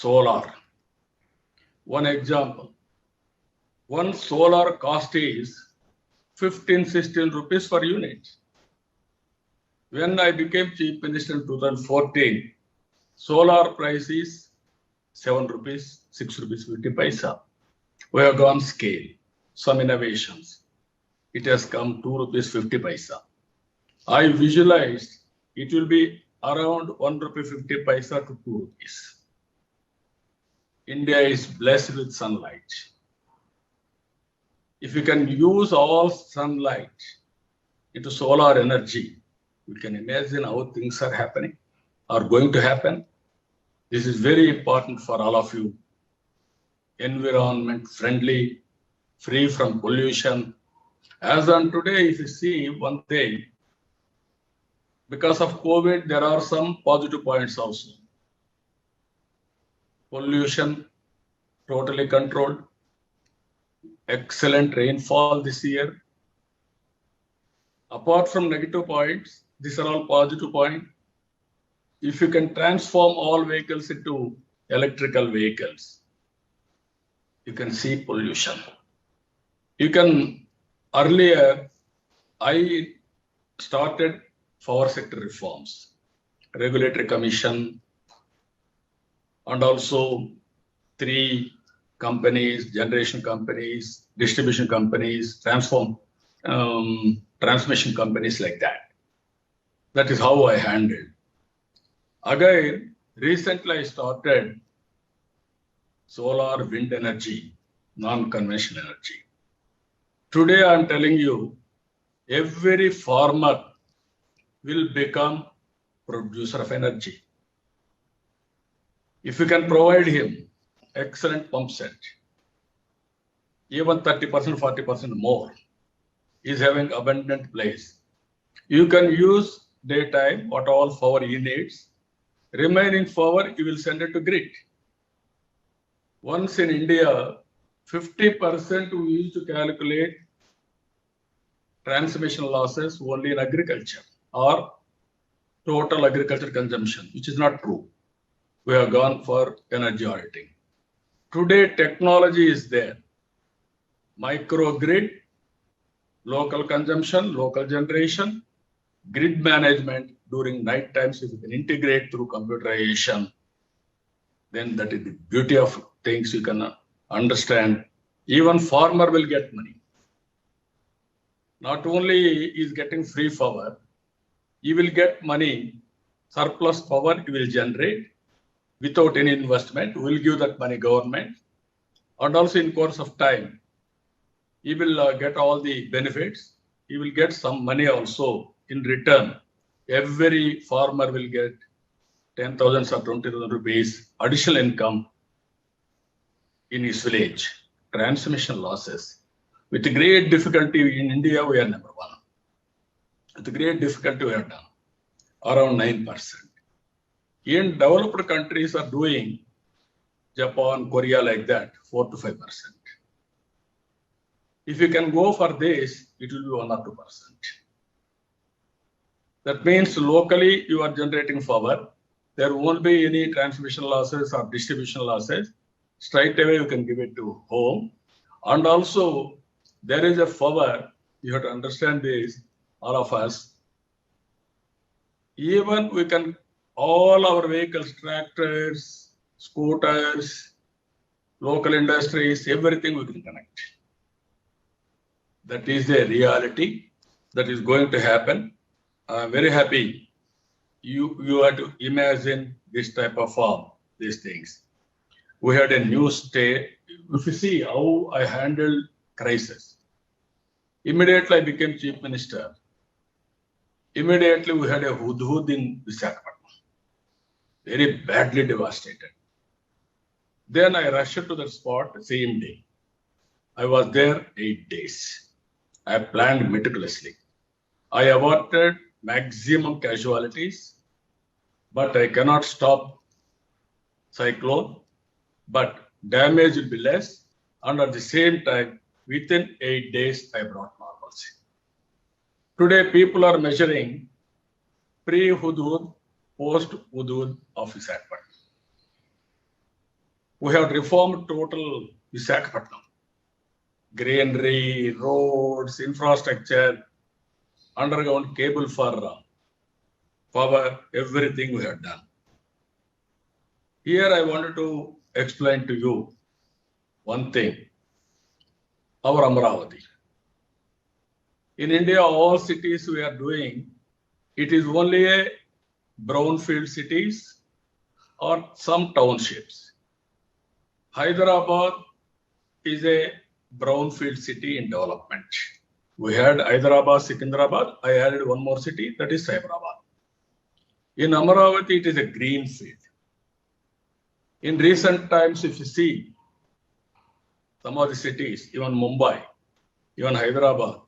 solar. One example, one solar cost is 15-16 rupees per unit. When I became Chief Minister in 2014, solar price is 7 rupees, 6 rupees 50 paisa. We have gone scale, some innovations. It has come 2 rupees 50 paisa. I visualized it will be around 1 rupee 50 paisa to 2 rupees. India is blessed with sunlight. If you can use all sunlight into solar energy, you can imagine how things are happening, are going to happen. This is very important for all of you. Environment friendly, free from pollution. As on today, if you see one thing, because of COVID, there are some positive points also. Pollution totally controlled. Excellent rainfall this year. Apart from negative points, these are all positive points. If you can transform all vehicles into electrical vehicles, you can see pollution. You can, earlier, I started power sector reforms, regulatory commission, and also 3 companies, generation companies, distribution companies, transmission companies like that. That is how I handled. Again, recently I started solar wind energy, non-conventional energy. Today I am telling you, every farmer will become producer of energy. If you can provide him excellent pump set, even 30%, 40% more, is having abundant place. You can use daytime, what all power he needs. Remaining power, you will send it to grid. Once in India, 50% we used to calculate transmission losses only in agriculture or total agriculture consumption, which is not true. We have gone for energy auditing. Today, technology is there. Microgrid, local consumption, local generation, grid management during night times. If you can integrate through computerization, then that is the beauty of things you can understand. Even farmer will get money. Not only is getting free power, he will get money, surplus power he will generate without any investment. We will give that money government, and also in course of time, he will get all the benefits. He will get some money also in return. Every farmer will get 10,000 or 20,000 rupees additional income in his village. Transmission losses. With great difficulty in India, we are number 1. With great difficulty, we have done around 9%. In developed countries are doing, Japan, Korea like that, 4 to 5%. If you can go for this, it will be 1 or 2%. That means locally you are generating power. There won't be any transmission losses or distribution losses. Straight away you can give it to home. And also there is a power, you have to understand this, all of us. Even we can, all our vehicles, tractors, scooters, local industries, everything we can connect. That is the reality that is going to happen. I'm very happy you have to imagine this type of form, these things. We had a new state. If you see how I handled crisis, immediately I became Chief Minister. Immediately we had a hudhud in Visakhapatnam, very badly devastated. Then I rushed to the spot same day. I was there 8 days. I planned meticulously. I avoided maximum casualties, but I cannot stop cyclone, but damage will be less, and at the same time, within 8 days, I brought normalcy. Today, people are measuring pre-hudud, post-hudud of Visakhapatnam. We have reformed total Visakhapatnam. Greenery, roads, infrastructure, underground cable for power, everything we have done. Here I wanted to explain to you one thing, our Amaravati. In India, all cities we are doing, it is only a brownfield cities or some townships. Hyderabad is a brownfield city in development. We had Hyderabad, Secunderabad. I added one more city, that is Cyberabad. In Amaravati, it is a green field. In recent times, if you see some of the cities, even Mumbai, even Hyderabad,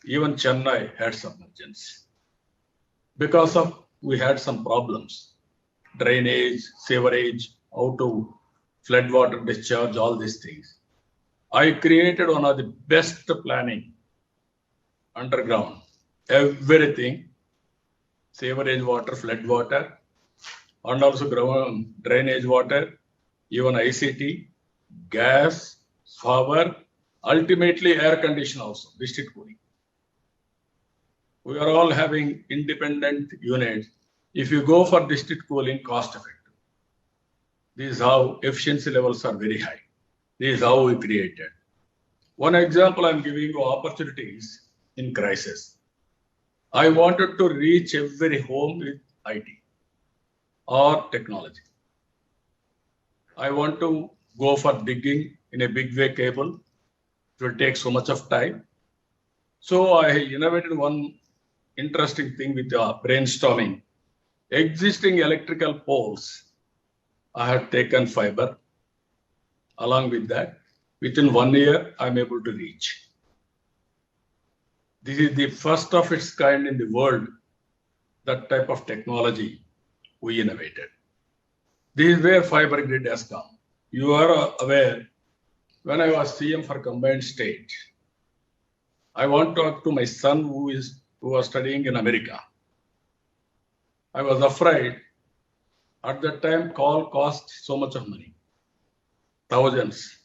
even Chennai had submergence. Because of we had some problems, drainage, sewerage, how to flood water discharge, all these things. I created one of the best planning underground, everything, sewerage water, flood water, and also ground drainage water, even ICT, gas, power, ultimately air condition also, district cooling. We are all having independent units. If you go for district cooling, cost effective. This is how efficiency levels are very high. This is how we created. One example I'm giving you opportunities in crisis. I wanted to reach every home with IT or technology. I want to go for digging in a big way cable. It will take so much of time. So I innovated one interesting thing with brainstorming. Existing electrical poles, I have taken fiber. Along with that, within 1 year, I'm able to reach. This is the first of its kind in the world, that type of technology we innovated. This is where fiber grid has come. You are aware, when I was CM for combined state, I want to talk to my son who was studying in America. I was afraid. At that time, call cost so much of money, thousands.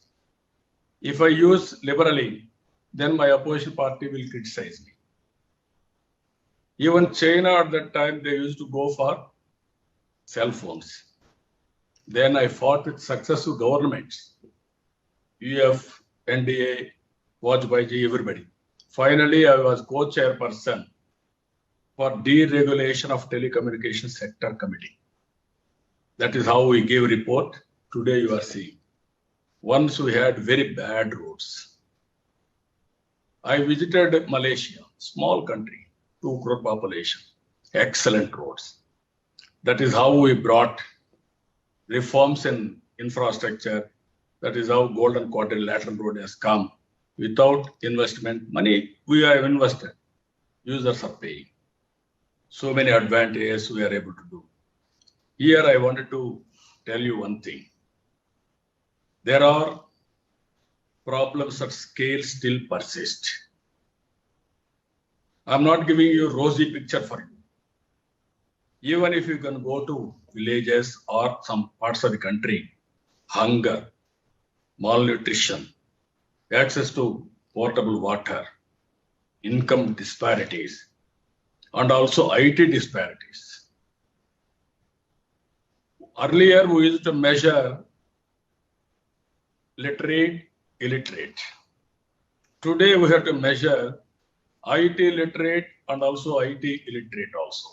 If I use liberally, then my opposition party will criticize me. Even China at that time, they used to go for cell phones. Then I fought with successive governments, UF, NDA, Vajpayee, everybody. Finally, I was co-chairperson for deregulation of telecommunication sector committee. That is how we gave report. Today you are seeing. Once we had very bad roads. I visited Malaysia, small country, 2 crore population, excellent roads. That is how we brought reforms in infrastructure. That is how Golden Quadrilateral Road has come. Without investment, money we have invested, users are paying. So many advantages we are able to do. Here I wanted to tell you one thing. There are problems at scale still persist. I'm not giving you a rosy picture for you. Even if you can go to villages or some parts of the country, hunger, malnutrition, access to potable water, income disparities, and also IT disparities. Earlier, we used to measure literate, illiterate. Today, we have to measure IT literate and also IT illiterate also.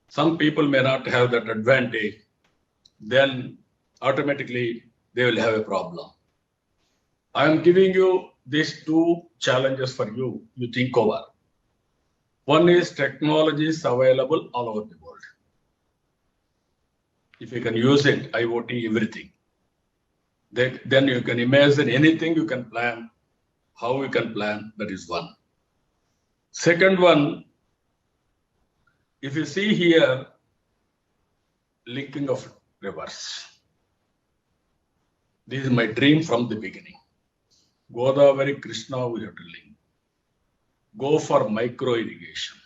Some people may not have that advantage. Then automatically, they will have a problem. I am giving you these 2 challenges for you. You think over. One is technologies available all over the world. If you can use it, IoT, everything. Then you can imagine anything you can plan, how you can plan, that is one. Second one, if you see here, linking of rivers. This is my dream from the beginning. Godavari, Krishna, we have to link. Go for micro irrigation.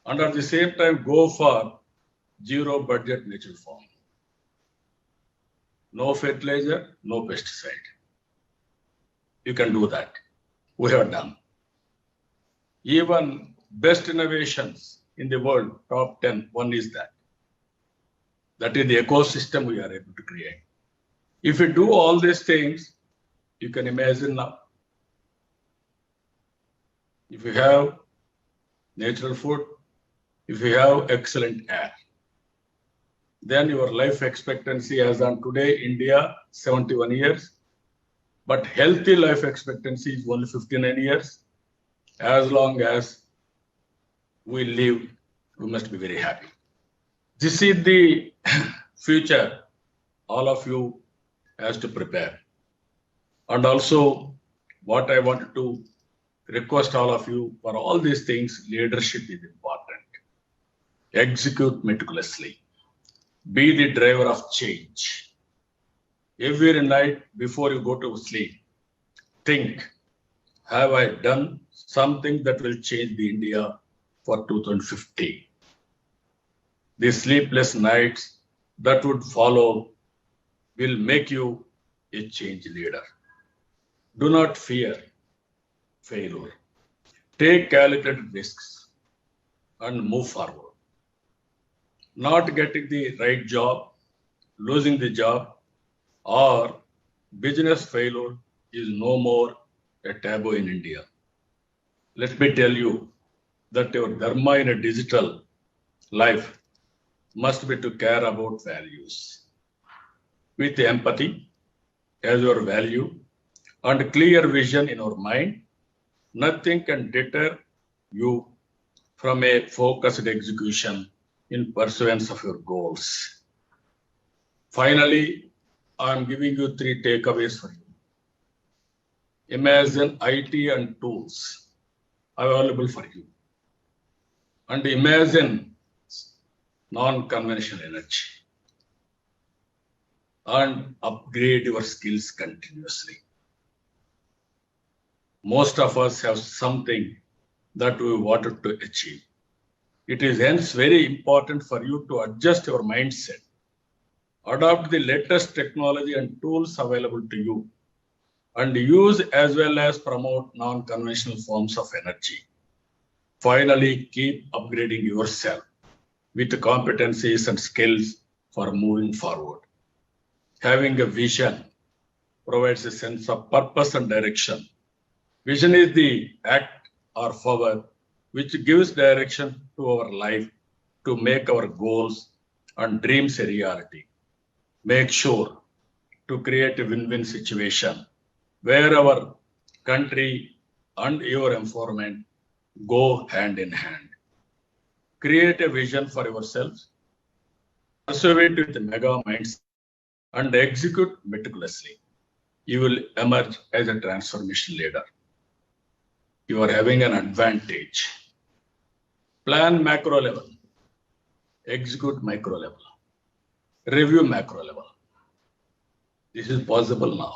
And at the same time, go for zero budget natural farming. no fertilizer, no pesticide. You can do that. We have done. Even best innovations in the world, top 10, one is that. That is the ecosystem we are able to create. If you do all these things, you can imagine now. If you have natural food, if you have excellent air, then your life expectancy as on today, India, 71 years. But healthy life expectancy is only 59 years. As long as we live, we must be very happy. This is the future all of you has to prepare. And also what I wanted to request all of you, for all these things, leadership is important. Execute meticulously. Be the driver of change. Every night before you go to sleep, think, have I done something that will change the India for 2050? The sleepless nights that would follow will make you a change leader. Do not fear failure. Take calculated risks and move forward. Not getting the right job, losing the job, or business failure is no more a taboo in India. Let me tell you that your dharma in a digital life must be to care about values. With empathy as your value and clear vision in your mind, nothing can deter you from a focused execution in pursuance of your goals. Finally, I am giving you 3 takeaways for you. Imagine IT and tools available for you. And imagine non-conventional energy. And upgrade your skills continuously. Most of us have something that we wanted to achieve. It is hence very important for you to adjust your mindset, adopt the latest technology and tools available to you, and use as well as promote non-conventional forms of energy. Finally, keep upgrading yourself with competencies and skills for moving forward. Having a vision provides a sense of purpose and direction. Vision is the act or power which gives direction to our life to make our goals and dreams a reality. Make sure to create a win-win situation where our country and your environment go hand in hand. Create a vision for yourselves, pursue it with a mega mindset, and execute meticulously. You will emerge as a transformation leader. You are having an advantage. Plan macro level, execute micro level, review macro level. This is possible now.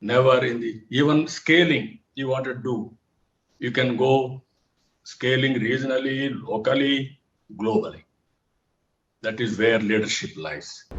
Never in the, even scaling you want to do, you can go scaling regionally, locally, globally. That is where leadership lies.